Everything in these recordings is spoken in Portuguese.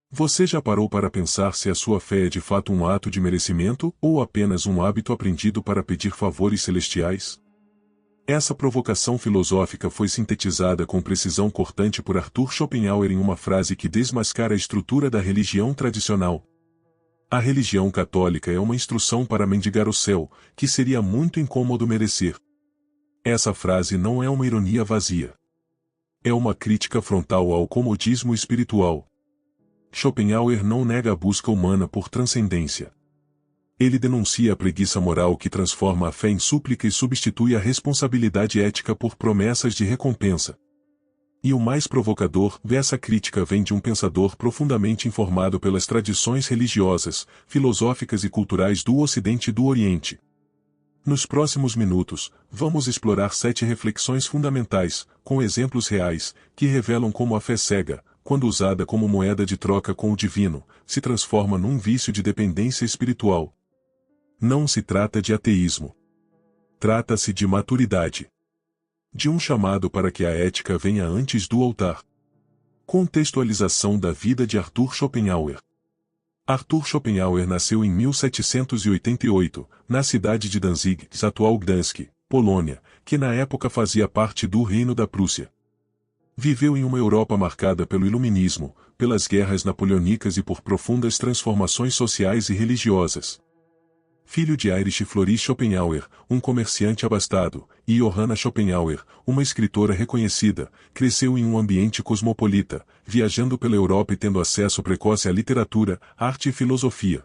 Você já parou para pensar se a sua fé é de fato um ato de merecimento ou apenas um hábito aprendido para pedir favores celestiais? Essa provocação filosófica foi sintetizada com precisão cortante por Arthur Schopenhauer em uma frase que desmascara a estrutura da religião tradicional. A religião católica é uma instrução para mendigar o céu, que seria muito incômodo merecer. Essa frase não é uma ironia vazia. É uma crítica frontal ao comodismo espiritual. Schopenhauer não nega a busca humana por transcendência. Ele denuncia a preguiça moral que transforma a fé em súplica e substitui a responsabilidade ética por promessas de recompensa. E o mais provocador dessa crítica vem de um pensador profundamente informado pelas tradições religiosas, filosóficas e culturais do Ocidente e do Oriente. Nos próximos minutos, vamos explorar 7 reflexões fundamentais, com exemplos reais, que revelam como a fé cega, quando usada como moeda de troca com o divino, se transforma num vício de dependência espiritual. Não se trata de ateísmo. Trata-se de maturidade. De um chamado para que a ética venha antes do altar. Contextualização da vida de Arthur Schopenhauer. Arthur Schopenhauer nasceu em 1788, na cidade de Danzig, atual Gdansk, Polônia, que na época fazia parte do Reino da Prússia. Viveu em uma Europa marcada pelo Iluminismo, pelas guerras napoleônicas e por profundas transformações sociais e religiosas. Filho de Erich Floris Schopenhauer, um comerciante abastado, e Johanna Schopenhauer, uma escritora reconhecida, cresceu em um ambiente cosmopolita, viajando pela Europa e tendo acesso precoce à literatura, arte e filosofia.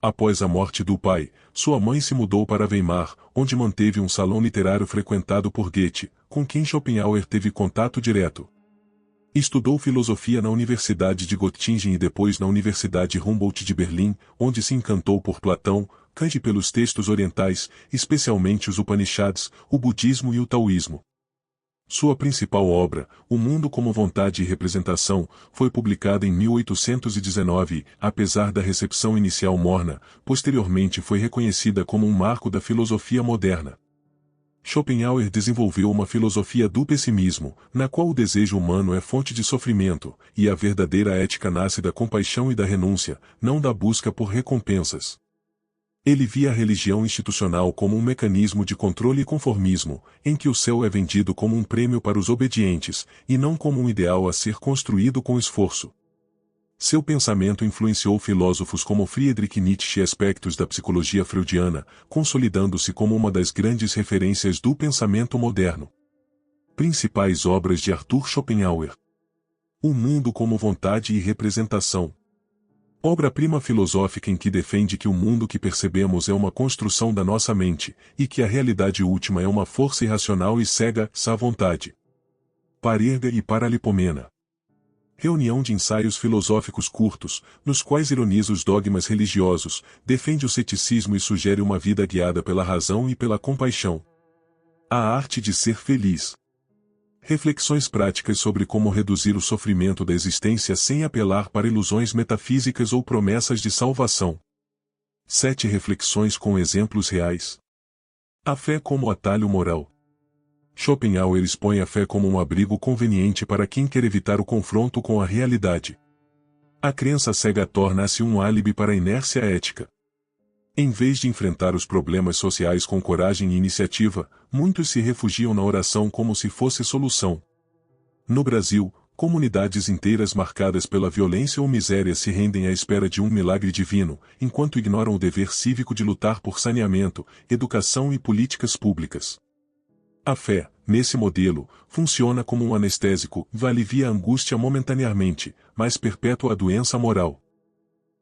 Após a morte do pai, sua mãe se mudou para Weimar, onde manteve um salão literário frequentado por Goethe, com quem Schopenhauer teve contato direto. Estudou filosofia na Universidade de Göttingen e depois na Universidade Humboldt de Berlim, onde se encantou por Platão, Kant e pelos textos orientais, especialmente os Upanishads, o budismo e o taoísmo. Sua principal obra, O Mundo como Vontade e Representação, foi publicada em 1819 e, apesar da recepção inicial morna, posteriormente foi reconhecida como um marco da filosofia moderna. Schopenhauer desenvolveu uma filosofia do pessimismo, na qual o desejo humano é fonte de sofrimento, e a verdadeira ética nasce da compaixão e da renúncia, não da busca por recompensas. Ele via a religião institucional como um mecanismo de controle e conformismo, em que o céu é vendido como um prêmio para os obedientes, e não como um ideal a ser construído com esforço. Seu pensamento influenciou filósofos como Friedrich Nietzsche e aspectos da psicologia freudiana, consolidando-se como uma das grandes referências do pensamento moderno. Principais obras de Arthur Schopenhauer. O Mundo como Vontade e Representação. Obra-prima filosófica em que defende que o mundo que percebemos é uma construção da nossa mente, e que a realidade última é uma força irracional e cega, à vontade. Parerga e Paralipomena. Reunião de ensaios filosóficos curtos, nos quais ironiza os dogmas religiosos, defende o ceticismo e sugere uma vida guiada pela razão e pela compaixão. A arte de ser feliz. Reflexões práticas sobre como reduzir o sofrimento da existência sem apelar para ilusões metafísicas ou promessas de salvação. 7 reflexões com exemplos reais. A fé como atalho moral. Schopenhauer expõe a fé como um abrigo conveniente para quem quer evitar o confronto com a realidade. A crença cega torna-se um álibi para a inércia ética. Em vez de enfrentar os problemas sociais com coragem e iniciativa, muitos se refugiam na oração como se fosse solução. No Brasil, comunidades inteiras marcadas pela violência ou miséria se rendem à espera de um milagre divino, enquanto ignoram o dever cívico de lutar por saneamento, educação e políticas públicas. A fé, nesse modelo, funciona como um anestésico, alivia a angústia momentaneamente, mas perpetua a doença moral.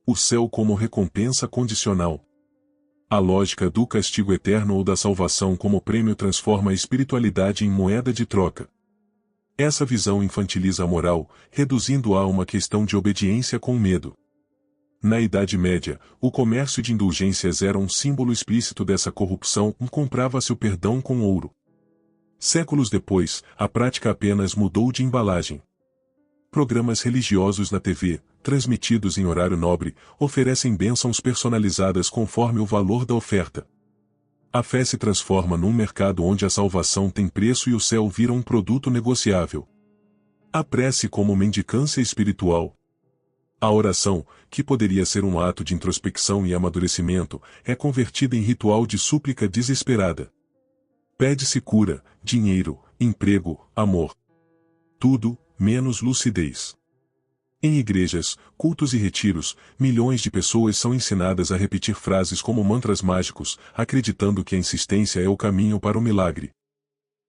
O céu como recompensa condicional. A lógica do castigo eterno ou da salvação como prêmio transforma a espiritualidade em moeda de troca. Essa visão infantiliza a moral, reduzindo-a a uma questão de obediência com medo. Na Idade Média, o comércio de indulgências era um símbolo explícito dessa corrupção, comprava-se o perdão com ouro. Séculos depois, a prática apenas mudou de embalagem. Programas religiosos na TV, transmitidos em horário nobre, oferecem bênçãos personalizadas conforme o valor da oferta. A fé se transforma num mercado onde a salvação tem preço e o céu vira um produto negociável. A prece como mendicância espiritual. A oração, que poderia ser um ato de introspecção e amadurecimento, é convertida em ritual de súplica desesperada. Pede-se cura, dinheiro, emprego, amor. Tudo, menos lucidez. Em igrejas, cultos e retiros, milhões de pessoas são ensinadas a repetir frases como mantras mágicos, acreditando que a insistência é o caminho para o milagre.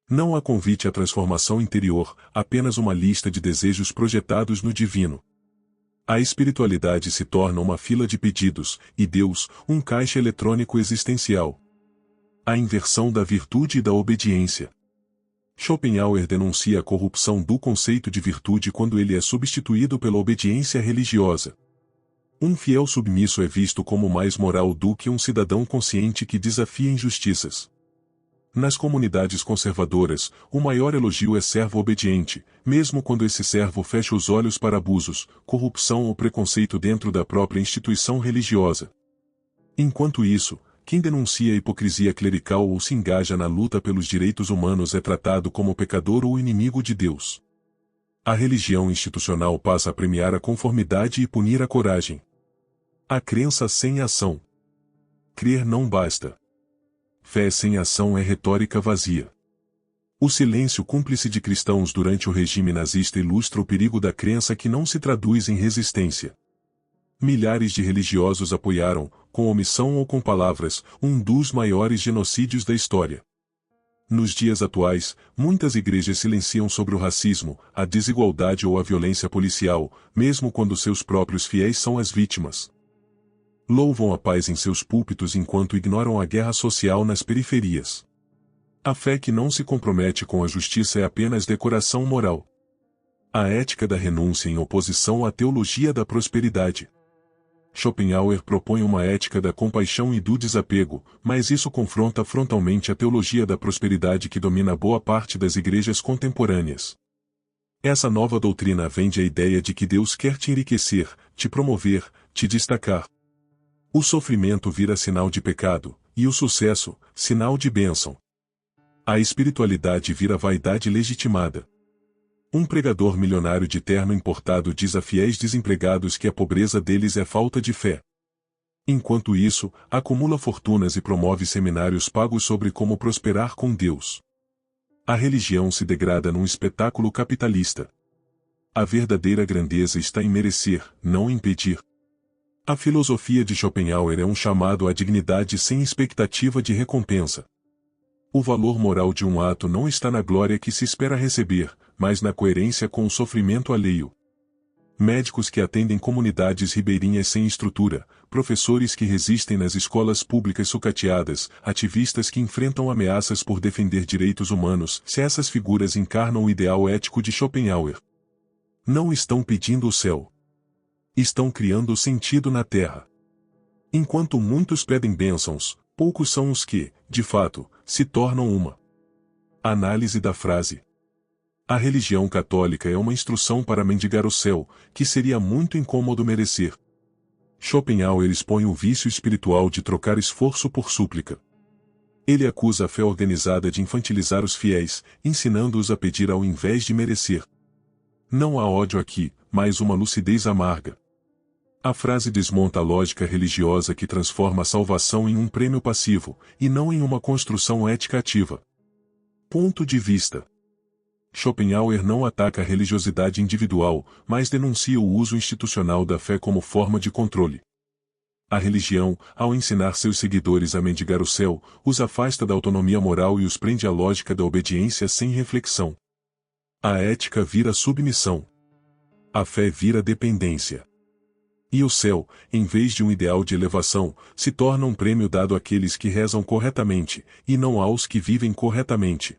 Não há convite à transformação interior, apenas uma lista de desejos projetados no divino. A espiritualidade se torna uma fila de pedidos, e Deus, um caixa eletrônico existencial. A inversão da virtude e da obediência. Schopenhauer denuncia a corrupção do conceito de virtude quando ele é substituído pela obediência religiosa. Um fiel submisso é visto como mais moral do que um cidadão consciente que desafia injustiças. Nas comunidades conservadoras, o maior elogio é servo obediente, mesmo quando esse servo fecha os olhos para abusos, corrupção ou preconceito dentro da própria instituição religiosa. Enquanto isso, quem denuncia a hipocrisia clerical ou se engaja na luta pelos direitos humanos é tratado como pecador ou inimigo de Deus. A religião institucional passa a premiar a conformidade e punir a coragem. A crença sem ação. Crer não basta. Fé sem ação é retórica vazia. O silêncio cúmplice de cristãos durante o regime nazista ilustra o perigo da crença que não se traduz em resistência. Milhares de religiosos apoiaram, com omissão ou com palavras, um dos maiores genocídios da história. Nos dias atuais, muitas igrejas silenciam sobre o racismo, a desigualdade ou a violência policial, mesmo quando seus próprios fiéis são as vítimas. Louvam a paz em seus púlpitos enquanto ignoram a guerra social nas periferias. A fé que não se compromete com a justiça é apenas decoração moral. A ética da renúncia em oposição à teologia da prosperidade. Schopenhauer propõe uma ética da compaixão e do desapego, mas isso confronta frontalmente a teologia da prosperidade que domina boa parte das igrejas contemporâneas. Essa nova doutrina vende a ideia de que Deus quer te enriquecer, te promover, te destacar. O sofrimento vira sinal de pecado, e o sucesso, sinal de bênção. A espiritualidade vira vaidade legitimada. Um pregador milionário de terno importado diz a fiéis desempregados que a pobreza deles é falta de fé. Enquanto isso, acumula fortunas e promove seminários pagos sobre como prosperar com Deus. A religião se degrada num espetáculo capitalista. A verdadeira grandeza está em merecer, não em pedir. A filosofia de Schopenhauer é um chamado à dignidade sem expectativa de recompensa. O valor moral de um ato não está na glória que se espera receber, mas na coerência com o sofrimento alheio. Médicos que atendem comunidades ribeirinhas sem estrutura, professores que resistem nas escolas públicas sucateadas, ativistas que enfrentam ameaças por defender direitos humanos, se essas figuras encarnam o ideal ético de Schopenhauer. Não estão pedindo o céu. Estão criando sentido na terra. Enquanto muitos pedem bênçãos, poucos são os que, de fato, se tornam uma. Análise da frase. A religião católica é uma instrução para mendigar o céu, que seria muito incômodo merecer. Schopenhauer expõe o vício espiritual de trocar esforço por súplica. Ele acusa a fé organizada de infantilizar os fiéis, ensinando-os a pedir ao invés de merecer. Não há ódio aqui, mas uma lucidez amarga. A frase desmonta a lógica religiosa que transforma a salvação em um prêmio passivo, e não em uma construção ética ativa. Ponto de vista. Schopenhauer não ataca a religiosidade individual, mas denuncia o uso institucional da fé como forma de controle. A religião, ao ensinar seus seguidores a mendigar o céu, os afasta da autonomia moral e os prende à lógica da obediência sem reflexão. A ética vira submissão. A fé vira dependência. E o céu, em vez de um ideal de elevação, se torna um prêmio dado àqueles que rezam corretamente, e não aos que vivem corretamente.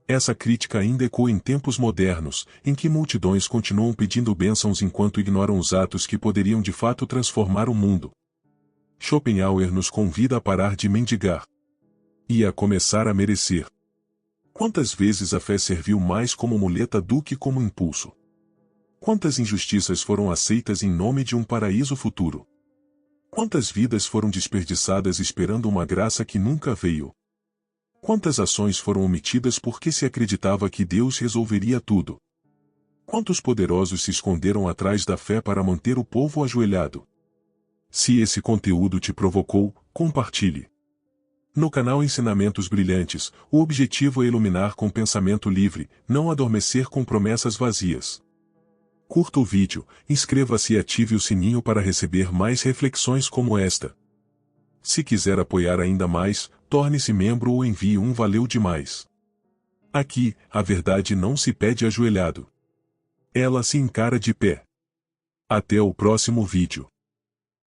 Essa crítica ainda ecoa em tempos modernos, em que multidões continuam pedindo bênçãos enquanto ignoram os atos que poderiam de fato transformar o mundo. Schopenhauer nos convida a parar de mendigar. E a começar a merecer. Quantas vezes a fé serviu mais como muleta do que como impulso? Quantas injustiças foram aceitas em nome de um paraíso futuro? Quantas vidas foram desperdiçadas esperando uma graça que nunca veio? Quantas ações foram omitidas porque se acreditava que Deus resolveria tudo? Quantos poderosos se esconderam atrás da fé para manter o povo ajoelhado? Se esse conteúdo te provocou, compartilhe. No canal Ensinamentos Brilhantes, o objetivo é iluminar com pensamento livre, não adormecer com promessas vazias. Curta o vídeo, inscreva-se e ative o sininho para receber mais reflexões como esta. Se quiser apoiar ainda mais, torne-se membro ou envie um valeu demais. Aqui, a verdade não se pede ajoelhado. Ela se encara de pé. Até o próximo vídeo.